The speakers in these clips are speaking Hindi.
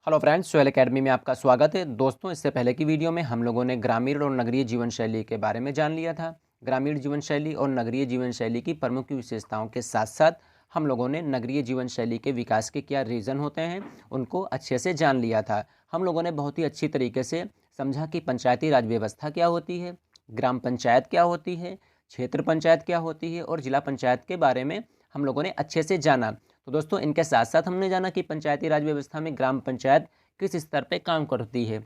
हेलो फ्रेंड्स, सोहेल एकेडमी में आपका स्वागत है। दोस्तों, इससे पहले की वीडियो में हम लोगों ने ग्रामीण और नगरीय जीवन शैली के बारे में जान लिया था। ग्रामीण जीवन शैली और नगरीय जीवन शैली की प्रमुख विशेषताओं के साथ साथ हम लोगों ने नगरीय जीवन शैली के विकास के क्या रीज़न होते हैं उनको अच्छे से जान लिया था। हम लोगों ने बहुत ही अच्छी तरीके से समझा कि पंचायती राज व्यवस्था क्या होती है, ग्राम पंचायत क्या होती है, क्षेत्र पंचायत क्या होती है और जिला पंचायत के बारे में हम लोगों ने अच्छे से जाना। तो दोस्तों, इनके साथ साथ हमने जाना कि पंचायती राज व्यवस्था में ग्राम पंचायत किस स्तर पे काम करती है,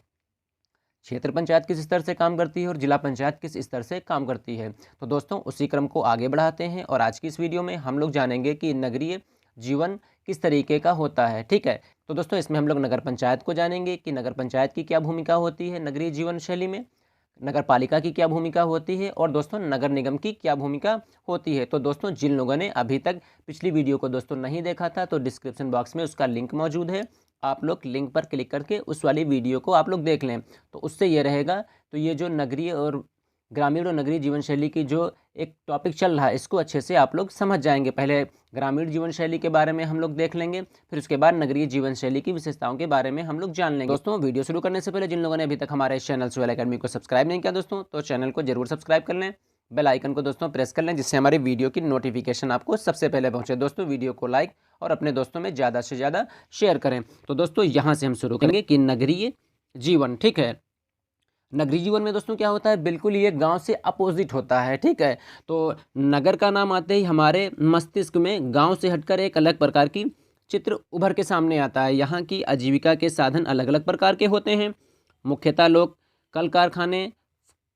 क्षेत्र पंचायत किस स्तर से काम करती है और जिला पंचायत किस स्तर से काम करती है। तो दोस्तों, उसी क्रम को आगे बढ़ाते हैं और आज की इस वीडियो में हम लोग जानेंगे कि नगरीय जीवन किस तरीके का होता है। ठीक है, तो दोस्तों इसमें हम लोग नगर पंचायत को जानेंगे कि नगर पंचायत की क्या भूमिका होती है नगरीय जीवन शैली में, नगर पालिका की क्या भूमिका होती है और दोस्तों नगर निगम की क्या भूमिका होती है। तो दोस्तों, जिन लोगों ने अभी तक पिछली वीडियो को दोस्तों नहीं देखा था तो डिस्क्रिप्शन बॉक्स में उसका लिंक मौजूद है, आप लोग लिंक पर क्लिक करके उस वाली वीडियो को आप लोग देख लें। तो उससे ये रहेगा, तो ये जो नगरीय और ग्रामीण और नगरीय जीवन शैली की जो एक टॉपिक चल रहा है इसको अच्छे से आप लोग समझ जाएंगे। पहले ग्रामीण जीवन शैली के बारे में हम लोग देख लेंगे, फिर उसके बाद नगरीय जीवन शैली की विशेषताओं के बारे में हम लोग जान लेंगे। दोस्तों, वीडियो शुरू करने से पहले जिन लोगों ने अभी तक हमारे इस चैनल सोहेल एकेडमी को सब्सक्राइब नहीं किया दोस्तों, तो चैनल को जरूर सब्सक्राइब कर लें, बेल आइकन को दोस्तों प्रेस कर लें, जिससे हमारी वीडियो की नोटिफिकेशन आपको सबसे पहले पहुंचे। दोस्तों, वीडियो को लाइक और अपने दोस्तों में ज़्यादा से ज़्यादा शेयर करें। तो दोस्तों, यहाँ से हम शुरू करेंगे कि नगरीय जीवन। ठीक है, नगरीय जीवन में दोस्तों क्या होता है, बिल्कुल ये गांव से अपोजिट होता है। ठीक है, तो नगर का नाम आते ही हमारे मस्तिष्क में गांव से हटकर एक अलग प्रकार की चित्र उभर के सामने आता है। यहाँ की आजीविका के साधन अलग अलग प्रकार के होते हैं। मुख्यतः लोग कल कारखाने,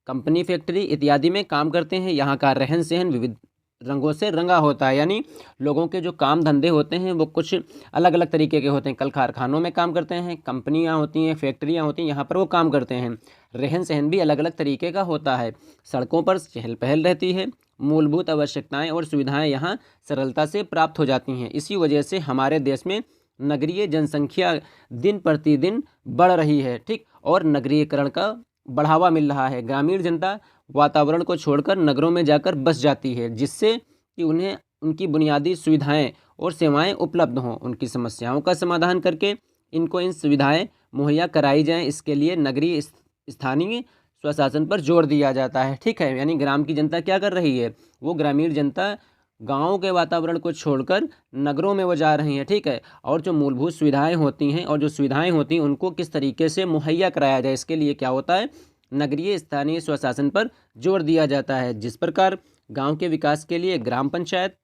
कंपनी, फैक्ट्री इत्यादि में काम करते हैं। यहाँ का रहन सहन विविध रंगों से रंगा होता है, यानी लोगों के जो काम धंधे होते हैं वो कुछ अलग अलग तरीके के होते हैं। कल कारखानों में काम करते हैं, कंपनियां होती हैं, फैक्ट्रियां होती हैं, यहाँ पर वो काम करते हैं। रहन सहन भी अलग अलग तरीके का होता है। सड़कों पर चहल पहल रहती है, मूलभूत आवश्यकताएं और सुविधाएं यहाँ सरलता से प्राप्त हो जाती हैं। इसी वजह से हमारे देश में नगरीय जनसंख्या दिन प्रतिदिन बढ़ रही है। ठीक, और नगरीकरण का बढ़ावा मिल रहा है। ग्रामीण जनता वातावरण को छोड़कर नगरों में जाकर बस जाती है, जिससे कि उन्हें उनकी बुनियादी सुविधाएं और सेवाएं उपलब्ध हों। उनकी समस्याओं का समाधान करके इनको इन सुविधाएं मुहैया कराई जाएं, इसके लिए नगरीय स्थानीय स्वशासन पर जोर दिया जाता है। ठीक है, यानी ग्राम की जनता क्या कर रही है, वो ग्रामीण जनता गाँव के वातावरण को छोड़कर नगरों में वो जा रही हैं। ठीक है, और जो मूलभूत सुविधाएं होती हैं और जो सुविधाएं होती हैं उनको किस तरीके से मुहैया कराया जाए, इसके लिए क्या होता है, नगरीय स्थानीय स्वशासन पर जोर दिया जाता है। जिस प्रकार गांव के विकास के लिए ग्राम पंचायत,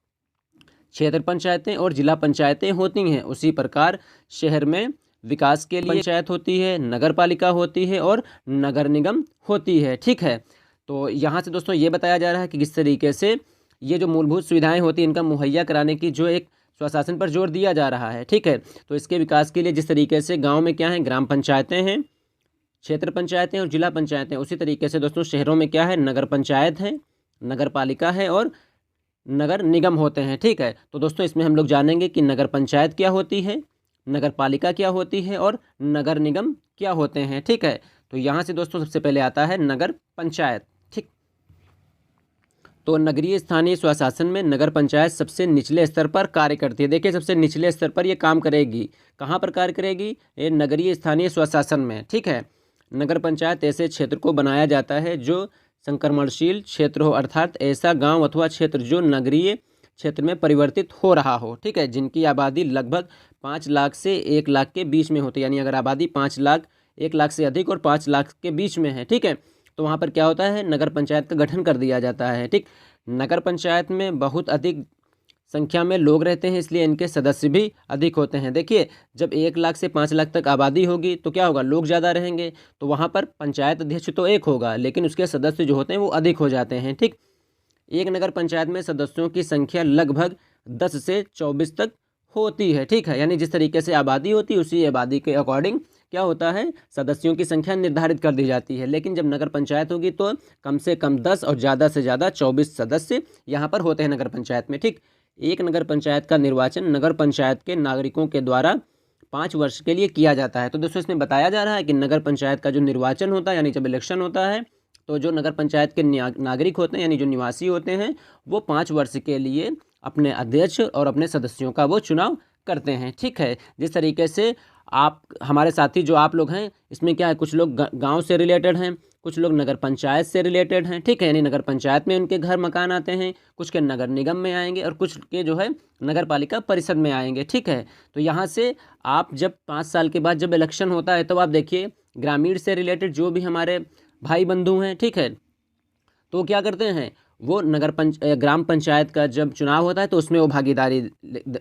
क्षेत्र पंचायतें और जिला पंचायतें होती हैं, उसी प्रकार शहर में विकास के लिए पंचायत होती है, नगर पालिका होती है और नगर निगम होती है। ठीक है, तो यहाँ से दोस्तों ये बताया जा रहा है कि किस तरीके से ये जो मूलभूत सुविधाएं होती हैं इनका मुहैया कराने की जो एक स्वशासन पर जोर दिया जा रहा है। ठीक है, तो इसके विकास के लिए जिस तरीके से गाँव में क्या है, ग्राम पंचायतें हैं, क्षेत्र पंचायतें और जिला पंचायतें, उसी तरीके से दोस्तों शहरों में क्या है, नगर पंचायत है, नगर पालिका है और नगर निगम होते हैं। ठीक है, तो दोस्तों इसमें हम लोग जानेंगे कि नगर पंचायत क्या होती है, नगर पालिका क्या होती है और नगर निगम क्या होते हैं। ठीक है, तो यहाँ से दोस्तों सबसे पहले आता है नगर पंचायत। ठीक, तो नगरीय स्थानीय स्वशासन में नगर पंचायत सबसे निचले स्तर पर कार्य करती है। देखिए, सबसे निचले स्तर पर ये काम करेगी। कहाँ पर कार्य करेगी, ये नगरीय स्थानीय स्वशासन में। ठीक है, नगर पंचायत ऐसे क्षेत्र को बनाया जाता है जो संक्रमणशील क्षेत्र हो, अर्थात ऐसा गांव अथवा क्षेत्र जो नगरीय क्षेत्र में परिवर्तित हो रहा हो। ठीक है, जिनकी आबादी लगभग 5 लाख से 1 लाख के बीच में होती है, यानी अगर आबादी 5 लाख, 1 लाख से अधिक और 5 लाख के बीच में है, ठीक है, तो वहाँ पर क्या होता है, नगर पंचायत का गठन कर दिया जाता है। ठीक, नगर पंचायत में बहुत अधिक संख्या में लोग रहते हैं, इसलिए इनके सदस्य भी अधिक होते हैं। देखिए, जब 1 लाख से 5 लाख तक आबादी होगी तो क्या होगा, लोग ज़्यादा रहेंगे, तो वहाँ पर पंचायत अध्यक्ष तो एक होगा लेकिन उसके सदस्य जो होते हैं वो अधिक हो जाते हैं। ठीक, एक नगर पंचायत में सदस्यों की संख्या लगभग 10 से 24 तक होती है। ठीक है, यानी जिस तरीके से आबादी होती है उसी आबादी के अकॉर्डिंग क्या होता है, सदस्यों की संख्या निर्धारित कर दी जाती है। लेकिन जब नगर पंचायत होगी तो कम से कम 10 और ज़्यादा से ज़्यादा 24 सदस्य यहाँ पर होते हैं नगर पंचायत में। ठीक, एक नगर पंचायत का निर्वाचन नगर पंचायत के नागरिकों के द्वारा 5 वर्ष के लिए किया जाता है। तो दोस्तों इसमें बताया जा रहा है कि नगर पंचायत का जो निर्वाचन होता है, यानी जब इलेक्शन होता है, तो जो नगर पंचायत के नागरिक होते हैं यानी जो निवासी होते हैं वो 5 वर्ष के लिए अपने अध्यक्ष और अपने सदस्यों का वो चुनाव करते हैं। ठीक है, जिस तरीके से आप हमारे साथी जो आप लोग हैं, इसमें क्या है, कुछ लोग गांव से रिलेटेड हैं, कुछ लोग नगर पंचायत से रिलेटेड हैं। ठीक है, यानी नगर पंचायत में उनके घर मकान आते हैं, कुछ के नगर निगम में आएंगे और कुछ के जो है नगर पालिका परिषद में आएंगे। ठीक है, तो यहाँ से आप जब 5 साल के बाद जब इलेक्शन होता है, तो आप देखिए ग्रामीण से रिलेटेड जो भी हमारे भाई बंधु हैं, ठीक है, तो वो क्या करते हैं, वो ग्राम पंचायत का जब चुनाव होता है तो उसमें वो भागीदारी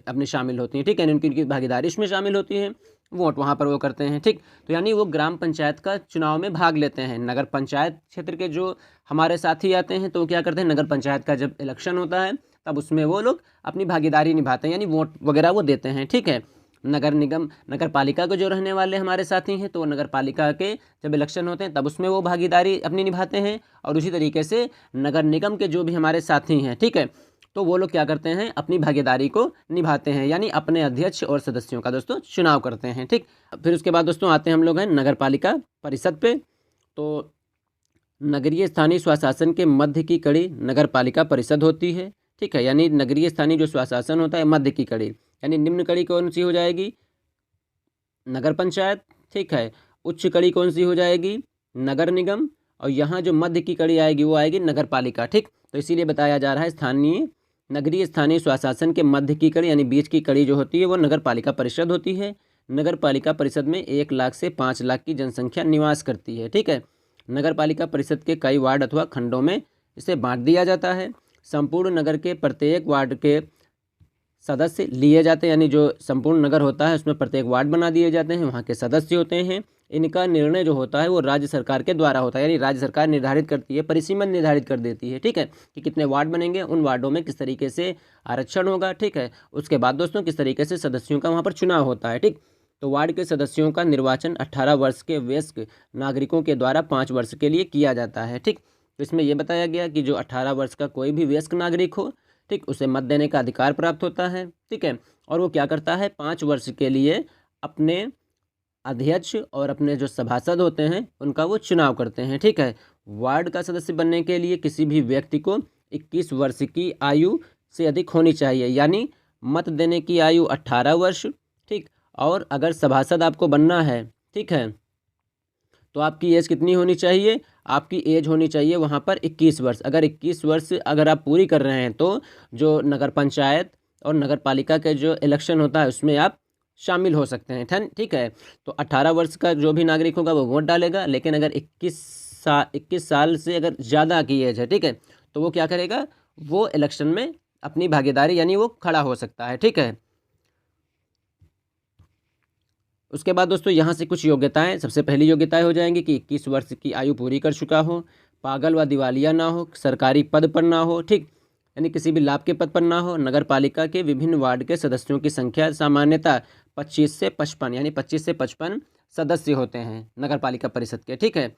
अपनी शामिल होती हैं। ठीक है, उनकी भागीदारी इसमें शामिल होती है, वोट वहाँ पर वो करते हैं। ठीक, तो यानी वो ग्राम पंचायत का चुनाव में भाग लेते हैं। नगर पंचायत क्षेत्र के जो हमारे साथी आते हैं तो वो क्या करते हैं, नगर पंचायत का जब इलेक्शन होता है तब उसमें वो लोग अपनी भागीदारी निभाते हैं, यानी वोट वगैरह वो देते हैं। ठीक है, नगर निगम नगर पालिका के जो रहने वाले हमारे साथी हैं, तो नगर पालिका के जब इलेक्शन होते हैं तब उसमें वो भागीदारी अपनी निभाते हैं। और उसी तरीके से नगर निगम के जो भी हमारे साथी हैं, ठीक है, तो वो लोग क्या करते हैं, अपनी भागीदारी को निभाते हैं, यानी अपने अध्यक्ष और सदस्यों का दोस्तों चुनाव करते हैं। ठीक, फिर उसके बाद दोस्तों आते हैं हम लोग हैं नगर पालिका परिषद पे। तो नगरीय स्थानीय स्वशासन के मध्य की कड़ी नगर पालिका परिषद होती है। ठीक है, यानी नगरीय स्थानीय जो स्वशासन होता है मध्य की कड़ी, यानी निम्न कड़ी कौन सी हो जाएगी, नगर पंचायत। ठीक है, उच्च कड़ी कौन सी हो जाएगी, नगर निगम, और यहाँ जो मध्य की कड़ी आएगी वो आएगी नगर पालिका। ठीक, तो इसीलिए बताया जा रहा है नगरीय स्थानीय स्वशासन के मध्य की कड़ी यानी बीच की कड़ी जो होती है वो नगर पालिका परिषद होती है। नगर पालिका परिषद में 1 लाख से 5 लाख की जनसंख्या निवास करती है। ठीक है, नगर पालिका परिषद के कई वार्ड अथवा खंडों में इसे बांट दिया जाता है। संपूर्ण नगर के प्रत्येक वार्ड के सदस्य लिए जाते हैं, यानी जो संपूर्ण नगर होता है उसमें प्रत्येक वार्ड बना दिए जाते हैं, वहाँ के सदस्य होते हैं। इनका निर्णय जो होता है वो राज्य सरकार के द्वारा होता है, यानी राज्य सरकार निर्धारित करती है, परिसीमन निर्धारित कर देती है। ठीक है, कि कितने वार्ड बनेंगे, उन वार्डों में किस तरीके से आरक्षण होगा। ठीक है, उसके बाद दोस्तों किस तरीके से सदस्यों का वहाँ पर चुनाव होता है। ठीक, तो वार्ड के सदस्यों का निर्वाचन 18 वर्ष के वयस्क नागरिकों के द्वारा 5 वर्ष के लिए किया जाता है। ठीक, तो इसमें यह बताया गया कि जो 18 वर्ष का कोई भी वयस्क नागरिक हो, ठीक, उसे मत देने का अधिकार प्राप्त होता है। ठीक है, और वो क्या करता है, 5 वर्ष के लिए अपने अध्यक्ष और अपने जो सभासद होते हैं उनका वो चुनाव करते हैं। ठीक है, वार्ड का सदस्य बनने के लिए किसी भी व्यक्ति को 21 वर्ष की आयु से अधिक होनी चाहिए, यानी मत देने की आयु 18 वर्ष। ठीक, और अगर सभासद आपको बनना है, ठीक है, तो आपकी एज कितनी होनी चाहिए, आपकी एज होनी चाहिए वहाँ पर 21 वर्ष। अगर 21 वर्ष अगर आप पूरी कर रहे हैं तो जो नगर पंचायत और नगर पालिका के जो इलेक्शन होता है उसमें आप शामिल हो सकते हैं। ठीक है, तो 18 वर्ष का जो भी नागरिक होगा वो वोट डालेगा, लेकिन अगर 21 साल से अगर ज़्यादा की एज है, ठीक है, तो वो क्या करेगा, वो इलेक्शन में अपनी भागीदारी यानी वो खड़ा हो सकता है। ठीक है, उसके बाद दोस्तों यहाँ से कुछ योग्यताएं, सबसे पहली योग्यताएं हो जाएंगी कि 21 वर्ष की आयु पूरी कर चुका हो, पागल व दिवालिया ना हो, सरकारी पद पर ना हो, ठीक, यानी किसी भी लाभ के पद पर ना हो। नगर पालिका के विभिन्न वार्ड के सदस्यों की संख्या सामान्यतः 25 से 55 यानी 25 से 55 सदस्य होते हैं नगर पालिका परिषद के। ठीक है,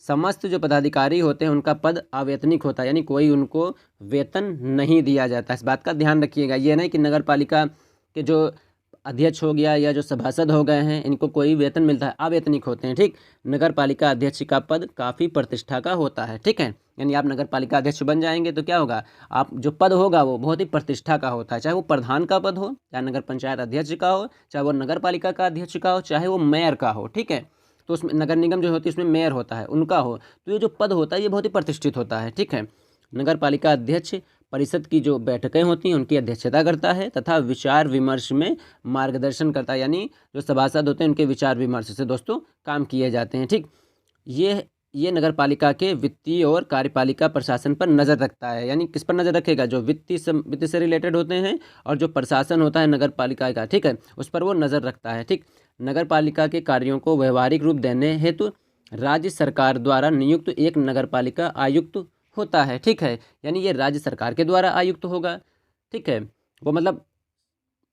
समस्त जो पदाधिकारी होते हैं उनका पद अवैतनिक होता है, यानी कोई उनको वेतन नहीं दिया जाता। इस बात का ध्यान रखिएगा, ये नहीं कि नगर पालिका के जो अध्यक्ष हो गया या जो सभासद हो गए हैं इनको कोई वेतन मिलता है, अवेतनिक होते हैं। ठीक, नगर पालिका अध्यक्ष का पद काफ़ी प्रतिष्ठा का होता है। ठीक है, यानी आप नगर पालिका अध्यक्ष बन जाएंगे तो क्या होगा, आप जो पद होगा वो बहुत ही प्रतिष्ठा का होता है, चाहे वो प्रधान का पद हो, चाहे नगर पंचायत अध्यक्ष का हो, चाहे वो नगर पालिका का अध्यक्ष का हो, चाहे वो मेयर का हो। ठीक है, तो उसमें नगर निगम जो होती है उसमें मेयर होता है उनका हो, तो ये जो पद होता है ये बहुत ही प्रतिष्ठित होता है। ठीक है, नगर पालिका अध्यक्ष परिषद की जो बैठकें होती हैं उनकी अध्यक्षता करता है तथा विचार विमर्श में मार्गदर्शन करता है, यानी जो सभासद होते हैं उनके विचार विमर्श से दोस्तों काम किए जाते हैं। ठीक, ये नगर पालिका के वित्तीय और कार्यपालिका प्रशासन पर नज़र रखता है, यानी किस पर नज़र रखेगा, जो वित्त से रिलेटेड होते हैं और जो प्रशासन होता है नगर पालिका का, ठीक है, उस पर वो नज़र रखता है। ठीक, नगर पालिका के कार्यों को व्यवहारिक रूप देने हेतु राज्य सरकार द्वारा नियुक्त एक नगर पालिका आयुक्त होता है। ठीक है, यानी ये राज्य सरकार के द्वारा आयुक्त होगा। ठीक है, वो मतलब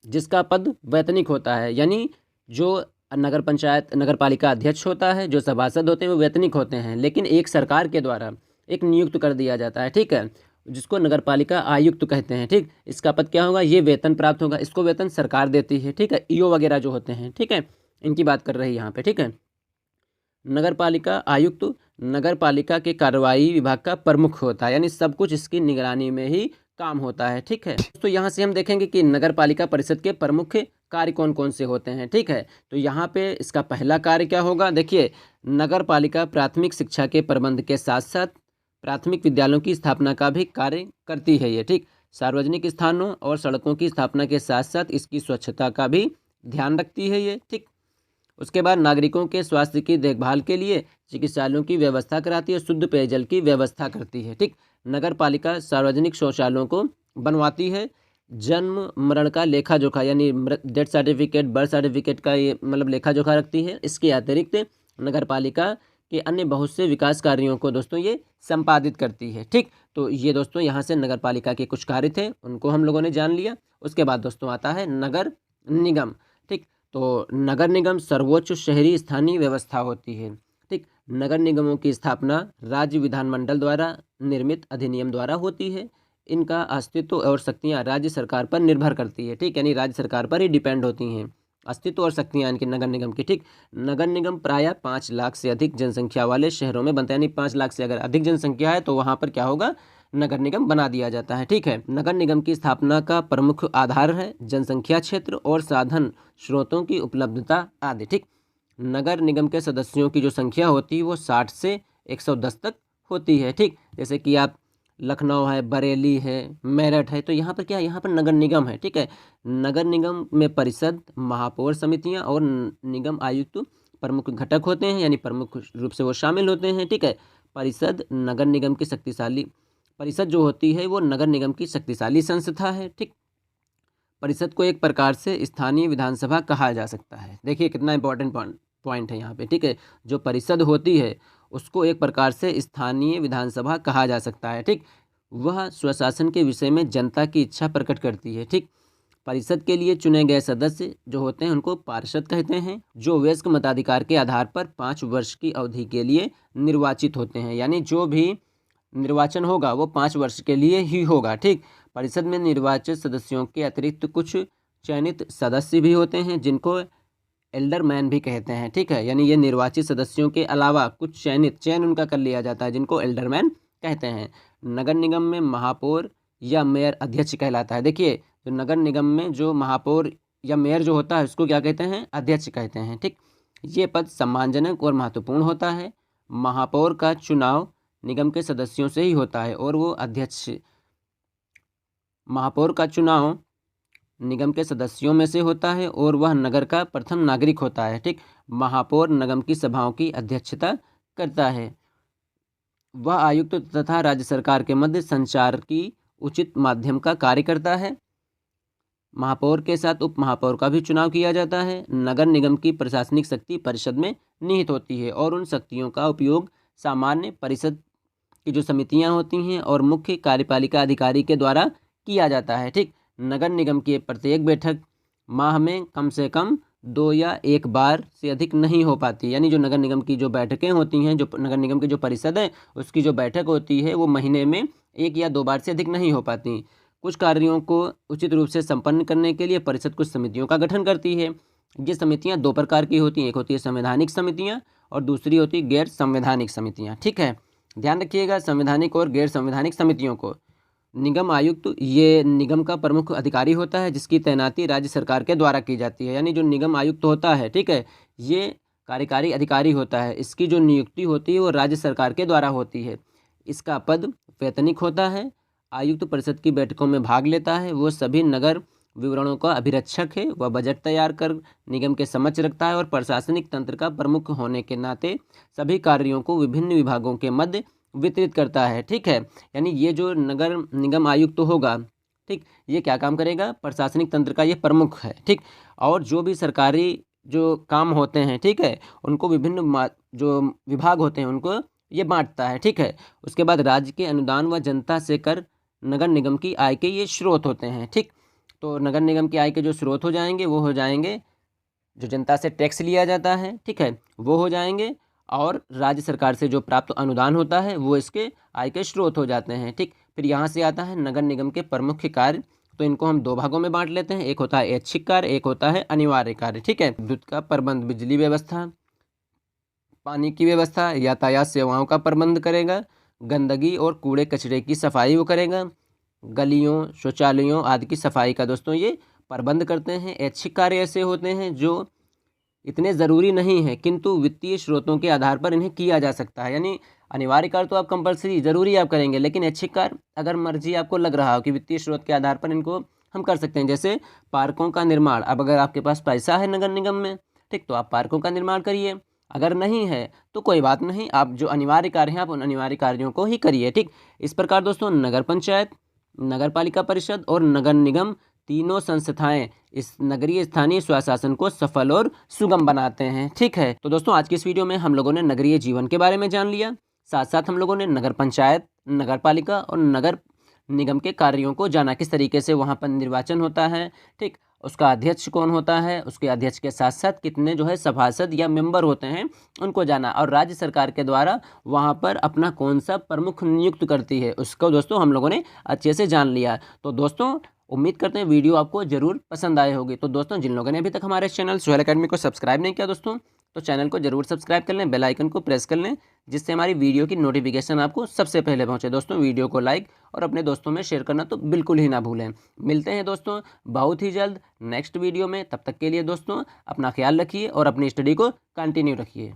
जिसका पद वैतनिक होता है, यानी जो नगर पंचायत नगर पालिका अध्यक्ष होता है, जो सभासद होते हैं वो वैतनिक होते हैं, लेकिन एक सरकार के द्वारा एक नियुक्त कर दिया जाता है। ठीक है, जिसको नगर पालिका आयुक्त कहते हैं। ठीक, इसका पद क्या होगा, ये वेतन प्राप्त होगा, इसको वेतन सरकार देती है। ठीक है, ईओ वगैरह जो होते हैं, ठीक है, इनकी बात कर रही है यहाँ पे। ठीक है, नगर पालिका आयुक्त नगर पालिका के कार्रवाई विभाग का प्रमुख होता है, यानी सब कुछ इसकी निगरानी में ही काम होता है। ठीक है, तो यहाँ से हम देखेंगे कि नगर पालिका परिषद के प्रमुख कार्य कौन कौन से होते हैं। ठीक है, तो यहाँ पे इसका पहला कार्य क्या होगा, देखिए, नगर पालिका प्राथमिक शिक्षा के प्रबंध के साथ साथ प्राथमिक विद्यालयों की स्थापना का भी कार्य करती है ये। ठीक, सार्वजनिक स्थानों और सड़कों की स्थापना के साथ साथ इसकी स्वच्छता का भी ध्यान रखती है ये। ठीक, उसके बाद नागरिकों के स्वास्थ्य की देखभाल के लिए चिकित्सालयों की व्यवस्था कराती है, शुद्ध पेयजल की व्यवस्था करती है। ठीक, नगर पालिका सार्वजनिक शौचालयों को बनवाती है, जन्म मरण का लेखा जोखा यानी डेथ सर्टिफिकेट, बर्थ सर्टिफिकेट का ये मतलब लेखा जोखा रखती है। इसके अतिरिक्त नगर पालिका के अन्य बहुत से विकास कार्यों को दोस्तों ये संपादित करती है। ठीक, तो ये दोस्तों यहाँ से नगर पालिका के कुछ कार्य थे, उनको हम लोगों ने जान लिया। उसके बाद दोस्तों आता है नगर निगम। ठीक, तो नगर निगम सर्वोच्च शहरी स्थानीय व्यवस्था होती है। ठीक, नगर निगमों की स्थापना राज्य विधानमंडल द्वारा निर्मित अधिनियम द्वारा होती है। इनका अस्तित्व और शक्तियाँ राज्य सरकार पर निर्भर करती है। ठीक, यानी राज्य सरकार पर ही डिपेंड होती हैं अस्तित्व और शक्तियाँ इनके नगर निगम की। ठीक, नगर निगम प्रायः 5 लाख से अधिक जनसंख्या वाले शहरों में बनता है, यानी 5 लाख से अगर अधिक जनसंख्या है तो वहाँ पर क्या होगा, नगर निगम बना दिया जाता है। ठीक है, नगर निगम की स्थापना का प्रमुख आधार है जनसंख्या, क्षेत्र और साधन स्रोतों की उपलब्धता आदि। ठीक, नगर निगम के सदस्यों की जो संख्या होती है वो 60 से 110 तक होती है। ठीक, जैसे कि आप लखनऊ है, बरेली है, मेरठ है, तो यहाँ पर क्या है, यहाँ पर नगर निगम है। ठीक है, नगर निगम में परिषद, महापौर समितियाँ और निगम आयुक्त प्रमुख घटक होते हैं, यानी प्रमुख रूप से वो शामिल होते हैं। ठीक है, परिषद नगर निगम की शक्तिशाली परिषद जो होती है वो नगर निगम की शक्तिशाली संस्था है। ठीक, परिषद को एक प्रकार से स्थानीय विधानसभा कहा जा सकता है। देखिए कितना इंपॉर्टेंट पॉइंट है यहाँ पे। ठीक है, जो परिषद होती है उसको एक प्रकार से स्थानीय विधानसभा कहा जा सकता है। ठीक, वह स्वशासन के विषय में जनता की इच्छा प्रकट करती है। ठीक, परिषद के लिए चुने गए सदस्य जो होते हैं उनको पार्षद कहते हैं, जो वयस्क मताधिकार के आधार पर 5 वर्ष की अवधि के लिए निर्वाचित होते हैं, यानी जो भी निर्वाचन होगा वो 5 वर्ष के लिए ही होगा। ठीक, परिषद में निर्वाचित सदस्यों के अतिरिक्त कुछ चयनित सदस्य भी होते हैं जिनको एल्डरमैन भी कहते हैं। ठीक है, यानी ये निर्वाचित सदस्यों के अलावा कुछ चयन उनका कर लिया जाता है जिनको एल्डरमैन कहते हैं। नगर निगम में महापौर या मेयर अध्यक्ष कहलाता है। देखिए, तो नगर निगम में जो महापौर या मेयर जो होता है उसको क्या कहते हैं, अध्यक्ष कहते हैं। ठीक, ये पद सम्मानजनक और महत्वपूर्ण होता है। महापौर का चुनाव निगम के सदस्यों से ही होता है और वो अध्यक्ष, महापौर का चुनाव निगम के सदस्यों में से होता है और वह नगर का प्रथम नागरिक होता है। ठीक, महापौर निगम की सभाओं की अध्यक्षता करता है। वह आयुक्त तथा राज्य सरकार के मध्य संचार की उचित माध्यम का कार्य करता है। महापौर के साथ उप महापौर का भी चुनाव किया जाता है। नगर निगम की प्रशासनिक शक्ति परिषद में निहित होती है और उन शक्तियों का उपयोग सामान्य परिषद की जो समितियां होती हैं और मुख्य कार्यपालिका अधिकारी के द्वारा किया जाता है। ठीक, नगर निगम की प्रत्येक बैठक माह में कम से कम 2 या 1 बार से अधिक नहीं हो पाती, यानी जो नगर निगम की जो बैठकें होती हैं, जो नगर निगम की जो परिषद है उसकी जो बैठक होती है वो महीने में 1 या 2 बार से अधिक नहीं हो पाती। कुछ कार्यों को उचित रूप से संपन्न करने के लिए परिषद कुछ समितियों का गठन करती है। ये समितियां 2 प्रकार की होती हैं, एक होती है संवैधानिक समितियां और दूसरी होती है गैर संवैधानिक समितियां। ठीक है, ध्यान रखिएगा, संवैधानिक और गैर संवैधानिक समितियों को। निगम आयुक्त ये निगम का प्रमुख अधिकारी होता है जिसकी तैनाती राज्य सरकार के द्वारा की जाती है, यानी जो निगम आयुक्त होता है, ठीक है, ये कार्यकारी अधिकारी होता है। इसकी जो नियुक्ति होती है वो राज्य सरकार के द्वारा होती है। इसका पद वैतनिक होता है। आयुक्त परिषद की बैठकों में भाग लेता है। वो सभी नगर विवरणों का अभिरक्षक है। वह बजट तैयार कर निगम के समक्ष रखता है और प्रशासनिक तंत्र का प्रमुख होने के नाते सभी कार्यों को विभिन्न विभागों के मध्य वितरित करता है। ठीक है, यानी ये जो नगर निगम आयुक्त होगा, ठीक, ये क्या काम करेगा, प्रशासनिक तंत्र का ये प्रमुख है। ठीक, और जो भी सरकारी जो काम होते हैं, ठीक है, उनको विभिन्न जो विभाग होते हैं उनको ये बांटता है। ठीक है, उसके बाद राज्य के अनुदान व जनता से कर नगर निगम की आय के ये स्रोत होते हैं। ठीक, तो नगर निगम की आय के जो स्रोत हो जाएंगे वो हो जाएंगे जो जनता से टैक्स लिया जाता है, ठीक है, वो हो जाएंगे, और राज्य सरकार से जो प्राप्त अनुदान होता है वो इसके आय के स्रोत हो जाते हैं। ठीक, फिर यहाँ से आता है नगर निगम के प्रमुख कार्य। तो इनको हम 2 भागों में बांट लेते हैं, एक होता है ऐच्छिक कार्य, एक होता है अनिवार्य कार्य। ठीक है, विद्युत का प्रबंध, बिजली व्यवस्था, पानी की व्यवस्था, यातायात सेवाओं का प्रबंध करेगा, गंदगी और कूड़े कचरे की सफाई वो करेगा, गलियों शौचालयों आदि की सफाई का दोस्तों ये प्रबंध करते हैं। ऐच्छिक कार्य ऐसे होते हैं जो इतने ज़रूरी नहीं है किंतु वित्तीय स्रोतों के आधार पर इन्हें किया जा सकता है। यानी अनिवार्य कार्य तो आप कंपलसरी ज़रूरी आप करेंगे, लेकिन ऐच्छिक कार्य अगर मर्जी आपको लग रहा हो कि वित्तीय स्रोत के आधार पर इनको हम कर सकते हैं, जैसे पार्कों का निर्माण। अब अगर आपके पास पैसा है नगर निगम में, ठीक, तो आप पार्कों का निर्माण करिए। अगर नहीं है तो कोई बात नहीं, आप जो अनिवार्य कार्य हैं आप उन अनिवार्य कार्यों को ही करिए, ठीक। इस प्रकार दोस्तों नगर पंचायत, नगर पालिका परिषद और नगर निगम तीनों संस्थाएं इस नगरीय स्थानीय स्वशासन को सफल और सुगम बनाते हैं, ठीक है। तो दोस्तों आज की इस वीडियो में हम लोगों ने नगरीय जीवन के बारे में जान लिया, साथ साथ हम लोगों ने नगर पंचायत, नगर पालिका और नगर निगम के कार्यों को जाना, किस तरीके से वहाँ पर निर्वाचन होता है, ठीक, उसका अध्यक्ष कौन होता है, उसके अध्यक्ष के साथ साथ कितने जो है सभासद या मेंबर होते हैं उनको जाना, और राज्य सरकार के द्वारा वहाँ पर अपना कौन सा प्रमुख नियुक्त करती है उसको दोस्तों हम लोगों ने अच्छे से जान लिया। तो दोस्तों उम्मीद करते हैं वीडियो आपको जरूर पसंद आए होगी। तो दोस्तों जिन लोगों ने अभी तक हमारे चैनल सोहेल एकेडमी को सब्सक्राइब नहीं किया दोस्तों, तो चैनल को जरूर सब्सक्राइब कर लें, बेल आइकन को प्रेस कर लें, जिससे हमारी वीडियो की नोटिफिकेशन आपको सबसे पहले पहुंचे। दोस्तों वीडियो को लाइक और अपने दोस्तों में शेयर करना तो बिल्कुल ही ना भूलें। मिलते हैं दोस्तों बहुत ही जल्द नेक्स्ट वीडियो में, तब तक के लिए दोस्तों अपना ख्याल रखिए और अपनी स्टडी को कंटिन्यू रखिए।